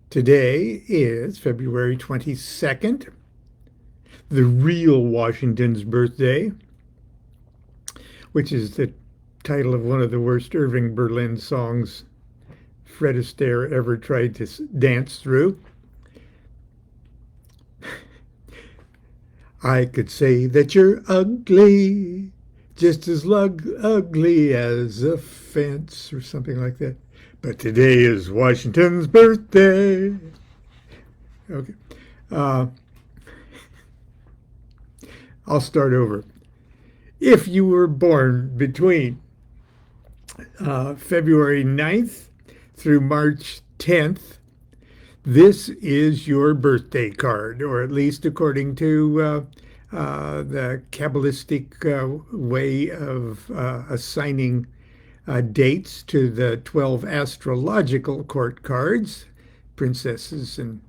Today is February 22nd, the real Washington's birthday, which is the title of one of the worst Irving Berlin songs Fred Astaire ever tried to dance through. I could say that you're ugly, just as ugly as a fence, or something like that. But today is Washington's birthday. Okay. Uh, I'll start over. If you were born between February 9th through March 10th, this is your birthday card, or at least according to the Kabbalistic way of assigning dates to the 12 astrological court cards. Princesses and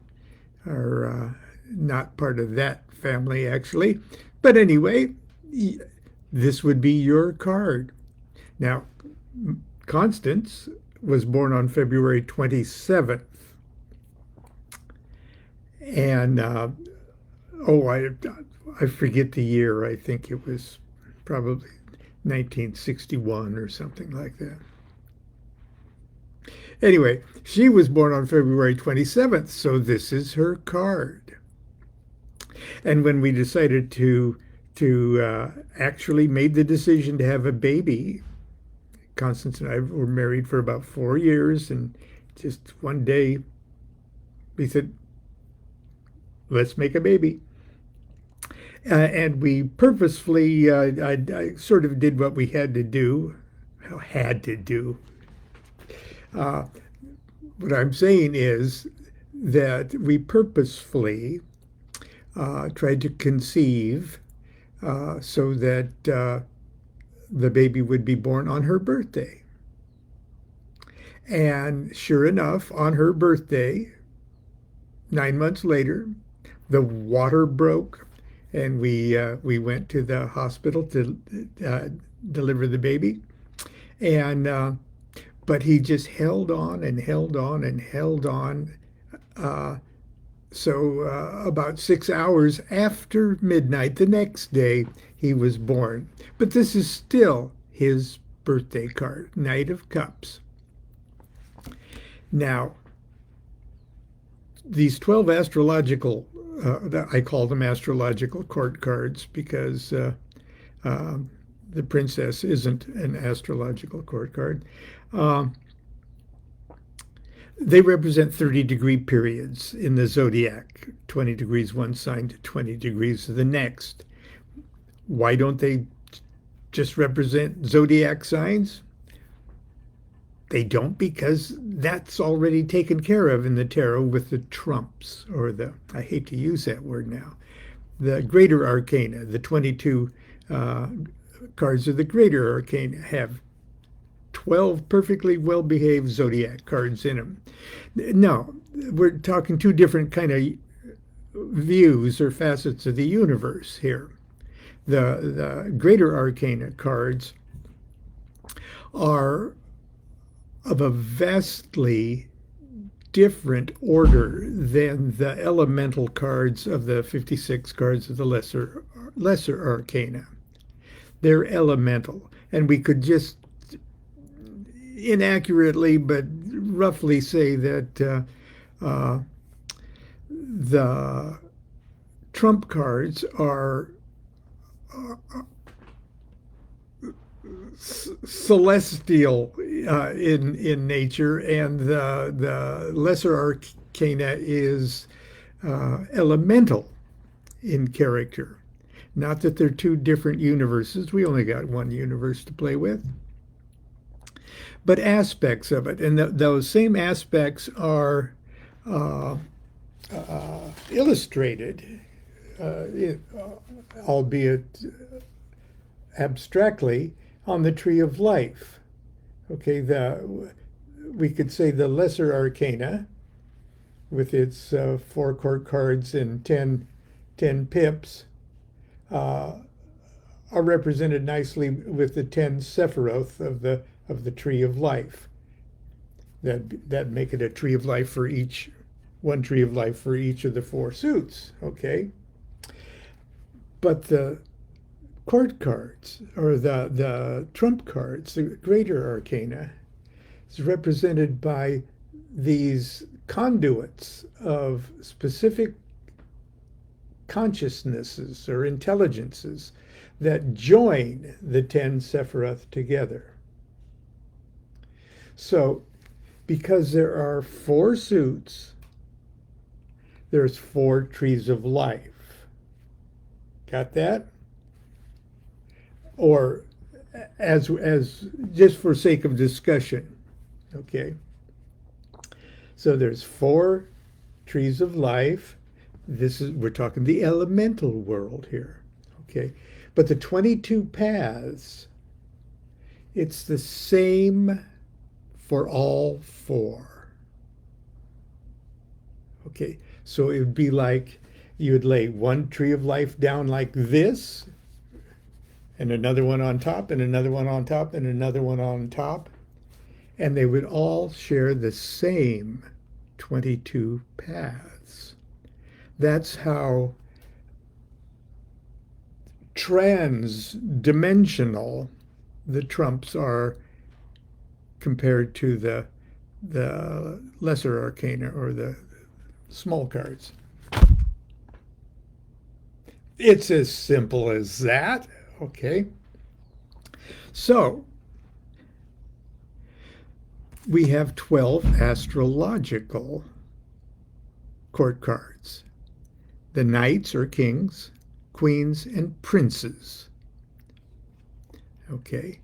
are not part of that family, actually. But anyway, this would be your card. Now, Constance was born on February 27th. And, I forget the year. I think it was probably 1961 or something like that. Anyway, she was born on February 27th, so this is her card. And when we decided to actually made the decision to have a baby, Constance and I were married for about 4 years, and just one day we said, let's make a baby. And we purposefully, I sort of did what we had to do. Well, had to do. What I'm saying is that we purposefully tried to conceive so that the baby would be born on her birthday. And sure enough, on her birthday, 9 months later, the water broke, and we went to the hospital to deliver the baby. And but he just held on and held on and held on. So about 6 hours after midnight the next day, he was born. But this is still his birthday card, Knight of Cups. Now, these 12 astrological, I call them astrological court cards because the princess isn't an astrological court card. They represent 30-degree periods in the zodiac, 20 degrees one sign to 20 degrees the next. Why don't they just represent zodiac signs? They don't, because that's already taken care of in the tarot with the trumps, or I hate to use that word now, the greater arcana. The 22 cards of the greater arcana have 12 perfectly well-behaved zodiac cards in them. No, we're talking two different kind of views or facets of the universe here. The greater arcana cards are of a vastly different order than the elemental cards of the 56 cards of the lesser arcana. They're elemental, and we could just inaccurately but roughly say that the trump cards are celestial in nature, and the lesser arcana is elemental in character. Not that they're two different universes. We only got one universe to play with. But aspects of it, and those same aspects are illustrated, albeit abstractly, on the Tree of Life. Okay, we could say the lesser arcana, with its 4 court cards and 10 pips, are represented nicely with the 10 Sephiroth of the Tree of Life. That make it a Tree of Life for each one tree of life for each of the four suits, okay? But the court cards, or the trump cards, the greater arcana, is represented by these conduits of specific consciousnesses or intelligences that join the 10 Sephiroth together. So, because there are four suits, there's four trees of life. Got that? Or as just for sake of discussion, okay? So there's four trees of life. We're talking the elemental world here, okay? But the 22 paths, it's the same for all four. Okay, so it would be like you would lay one tree of life down like this, and another one on top, and another one on top, and another one on top, and they would all share the same 22 paths. That's how trans-dimensional the trumps are compared to the lesser arcana or the small cards. It's as simple as that, okay? So, we have 12 astrological court cards. The knights or kings, queens, and princes. Okay.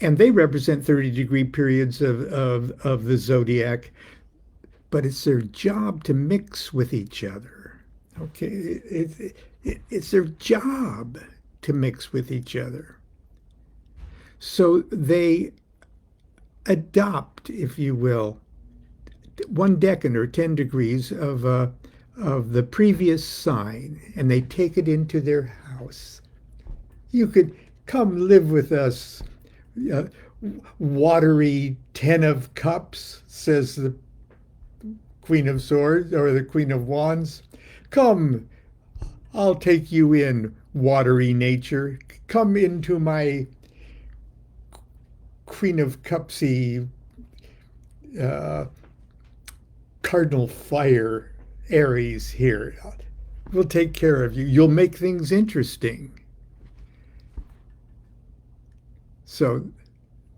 And they represent 30-degree periods of the zodiac, but it's their job to mix with each other. Okay. It's their job to mix with each other. So they adopt, if you will, 1 decan or 10 degrees of the previous sign, and they take it into their house. You could come live with us, watery 10 of cups, says the Queen of Swords or the Queen of Wands. Come, I'll take you in, watery nature. Come into my Queen of Cupsy Cardinal Fire Aries here. We'll take care of you. You'll make things interesting. So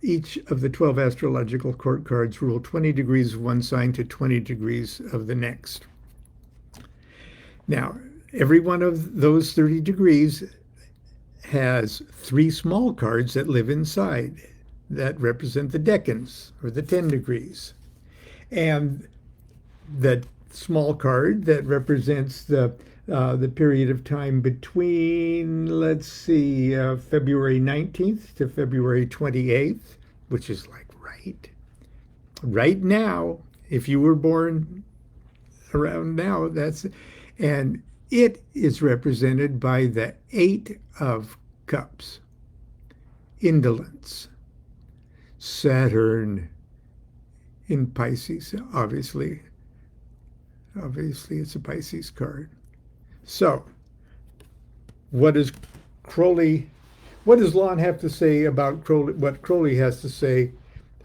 each of the 12 astrological court cards rule 20 degrees of one sign to 20 degrees of the next. Now, every one of those 30 degrees has 3 small cards that live inside that represent the decans, or the 10 degrees. And the small card that represents the period of time between, let's see, February 19th to February 28th, which is like right now. If you were born around now, and it is represented by the 8 of Cups, indolence, Saturn in Pisces, obviously it's a Pisces card. So, what does Lon have to say about Crowley, what Crowley has to say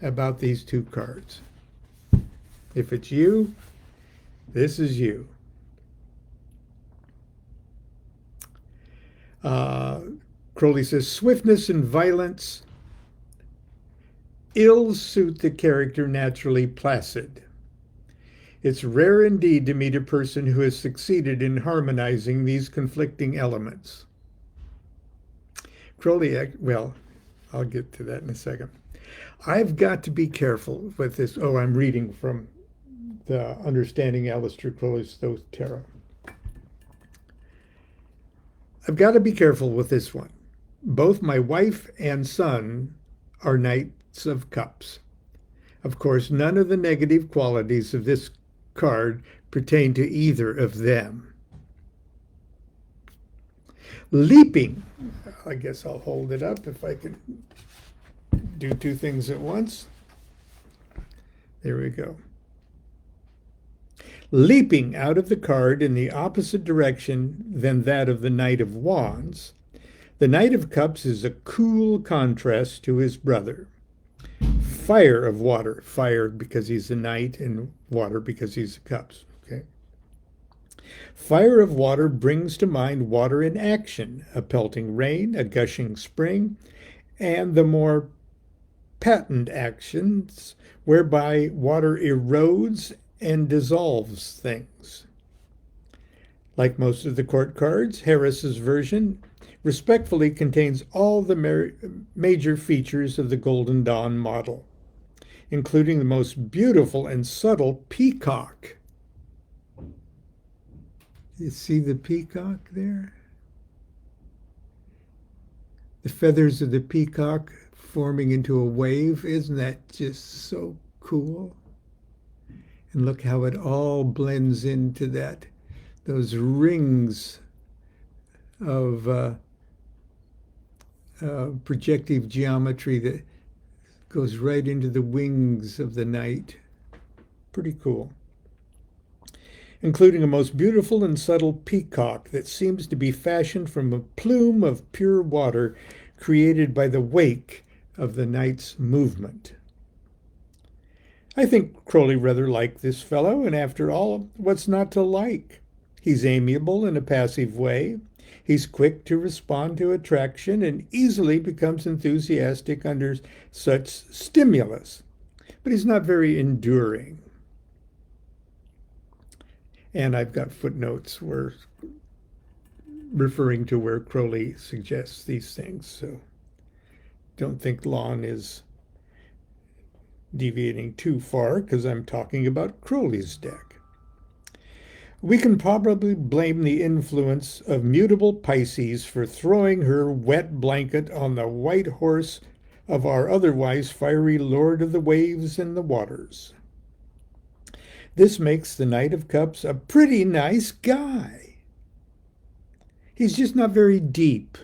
about these 2 cards? If it's you, this is you. Crowley says, swiftness and violence ill suit the character naturally placid. It's rare indeed to meet a person who has succeeded in harmonizing these conflicting elements. Crowley, well, I'll get to that in a second. I've got to be careful with this. Oh, I'm reading from the Understanding Aleister Crowley's Thoth Tarot. I've got to be careful with this one. Both my wife and son are Knights of Cups. Of course, none of the negative qualities of this card pertain to either of them. Leaping. I guess I'll hold it up if I can do 2 things at once. There we go. Leaping out of the card in the opposite direction than that of the Knight of Wands, the Knight of Cups is a cool contrast to his brother. Fire of water, fire because he's a knight, and water because he's a cups. Okay. Fire of water brings to mind water in action, a pelting rain, a gushing spring, and the more patent actions whereby water erodes and dissolves things. Like most of the court cards, Harris's version respectfully contains all the major features of the Golden Dawn model, including the most beautiful and subtle peacock. You see the peacock there? The feathers of the peacock forming into a wave. Isn't that just so cool? And look how it all blends into those rings of projective geometry that goes right into the wings of the knight. Pretty cool. Including a most beautiful and subtle peacock that seems to be fashioned from a plume of pure water created by the wake of the knight's movement. I think Crowley rather liked this fellow, and after all, what's not to like? He's amiable in a passive way. He's quick to respond to attraction and easily becomes enthusiastic under such stimulus. But he's not very enduring. And I've got footnotes where referring to where Crowley suggests these things. So don't think Lon is deviating too far because I'm talking about Crowley's deck. We can probably blame the influence of mutable Pisces for throwing her wet blanket on the white horse of our otherwise fiery Lord of the Waves and the Waters. This makes the Knight of Cups a pretty nice guy. He's just not very deep.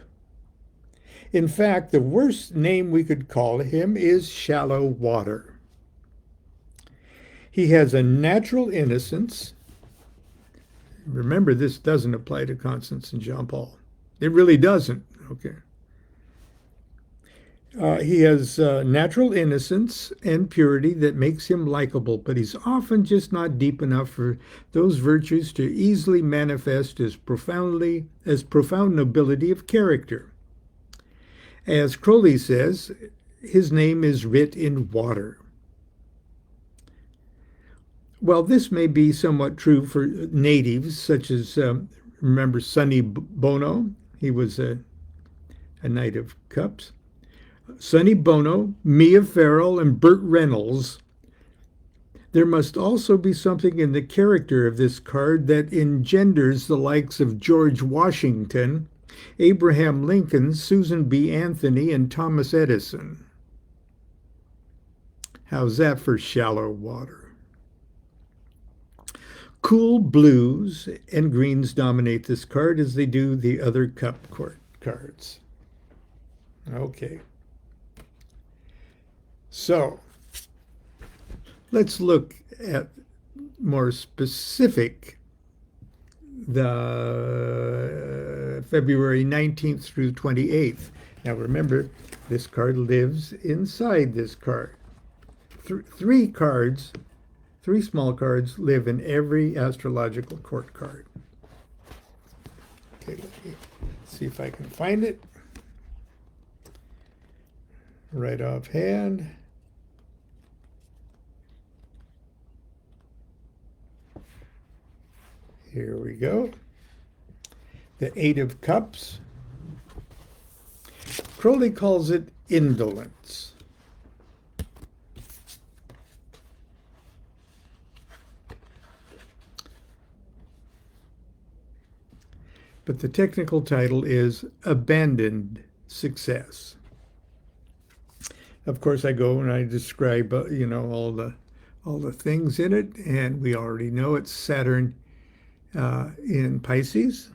In fact, the worst name we could call him is shallow water. He has a natural innocence. Remember, this doesn't apply to Constance and Jean-Paul. It really doesn't. Okay. He has natural innocence and purity that makes him likable, but he's often just not deep enough for those virtues to easily manifest as profound nobility of character. As Crowley says, his name is writ in water. Well, this may be somewhat true for natives, such as, remember, Sonny Bono? He was a Knight of Cups. Sonny Bono, Mia Farrow, and Burt Reynolds. There must also be something in the character of this card that engenders the likes of George Washington, Abraham Lincoln, Susan B. Anthony, and Thomas Edison. How's that for shallow water? Cool blues and greens dominate this card as they do the other cup court cards. Okay. So, let's look at more specific the February 19th through 28th. Now remember, this card lives inside this card. Three small cards live in every astrological court card. Okay, let me see if I can find it. Right offhand. Here we go. The Eight of Cups. Crowley calls it indolence. But the technical title is Abandoned Success. Of course, I go and I describe, all the things in it, and we already know it's Saturn in Pisces.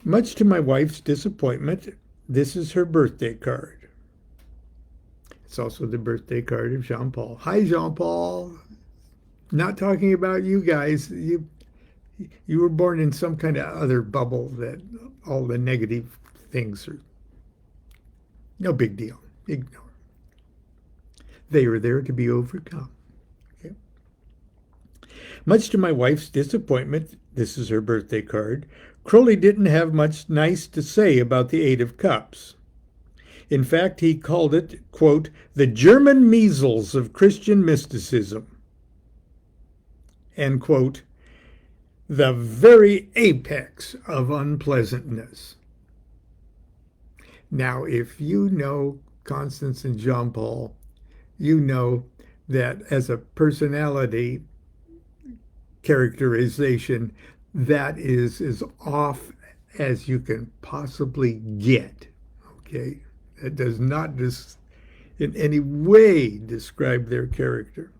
Much to my wife's disappointment, this is her birthday card. It's also the birthday card of Jean-Paul. Hi, Jean-Paul. Not talking about you guys. You were born in some kind of other bubble that all the negative things are no big deal. Ignore. They are there to be overcome. Okay. Much to my wife's disappointment, this is her birthday card, Crowley didn't have much nice to say about the Eight of Cups. In fact, he called it, quote, the German measles of Christian mysticism, and, quote, the very apex of unpleasantness. Now, if you know Constance and Jean Paul, you know that as a personality characterization, that is as off as you can possibly get. Okay? It does not in any way describe their character.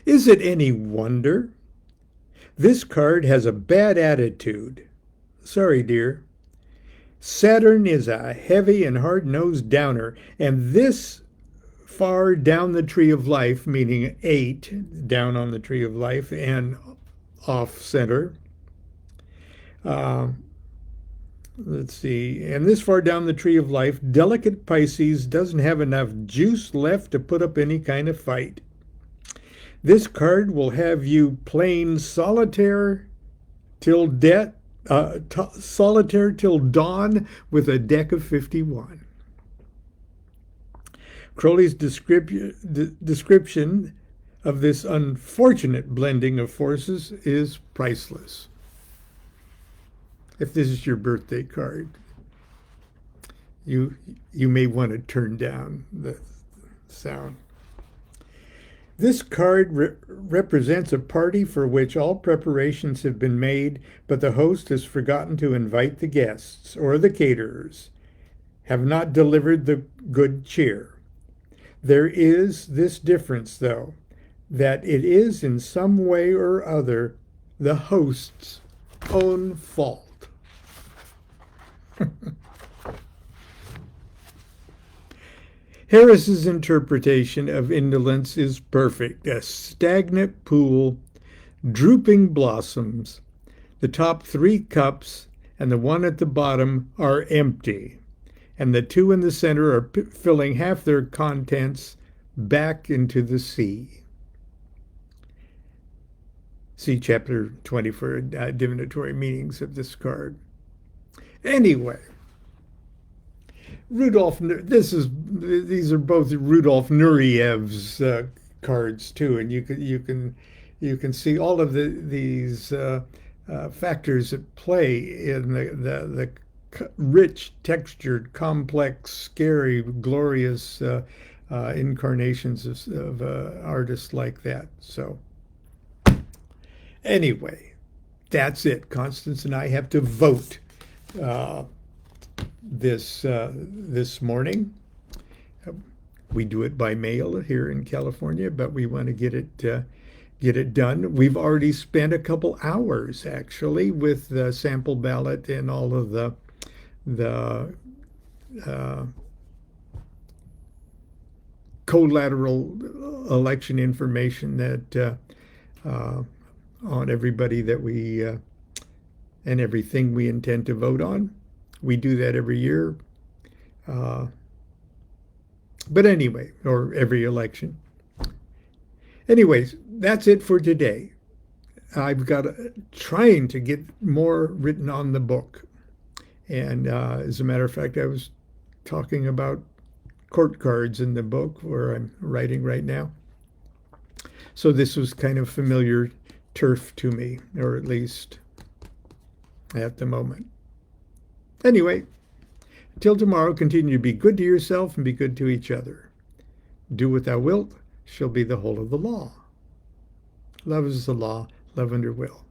Is it any wonder? This card has a bad attitude. Sorry, dear. Saturn is a heavy and hard-nosed downer, and this far down the tree of life, meaning 8 down on the tree of life and off center. Let's see. And this far down the tree of life, delicate Pisces doesn't have enough juice left to put up any kind of fight. This card will have you playing solitaire till solitaire till dawn with a deck of 51. Crowley's description of this unfortunate blending of forces is priceless. If this is your birthday card, you may want to turn down the sound. This card represents a party for which all preparations have been made, but the host has forgotten to invite the guests, or the caterers have not delivered the good cheer. There is this difference, though, that it is in some way or other the host's own fault. Harris's interpretation of indolence is perfect. A stagnant pool, drooping blossoms. The top 3 cups and the one at the bottom are empty, and the 2 in the center are filling half their contents back into the sea. See Chapter 20 for divinatory meanings of this card. Anyway, these are both Rudolf Nureev's cards too, and you can see all of these factors at play in the rich, textured, complex, scary, glorious incarnations of artists like that. So anyway, that's it. Constance and I have to vote this morning. We do it by mail here in California, but we want to get it done. We've already spent a couple hours actually with the sample ballot and all of the collateral election information that on everybody that we and everything we intend to vote on. We do that every year. But anyway, or every election. Anyways, that's it for today. I've got trying to get more written on the book. And as a matter of fact, I was talking about court cards in the book where I'm writing right now. So this was kind of familiar turf to me, or at least at the moment. Anyway, until tomorrow, continue to be good to yourself and be good to each other. Do what thou wilt shall be the whole of the law. Love is the law, love under will.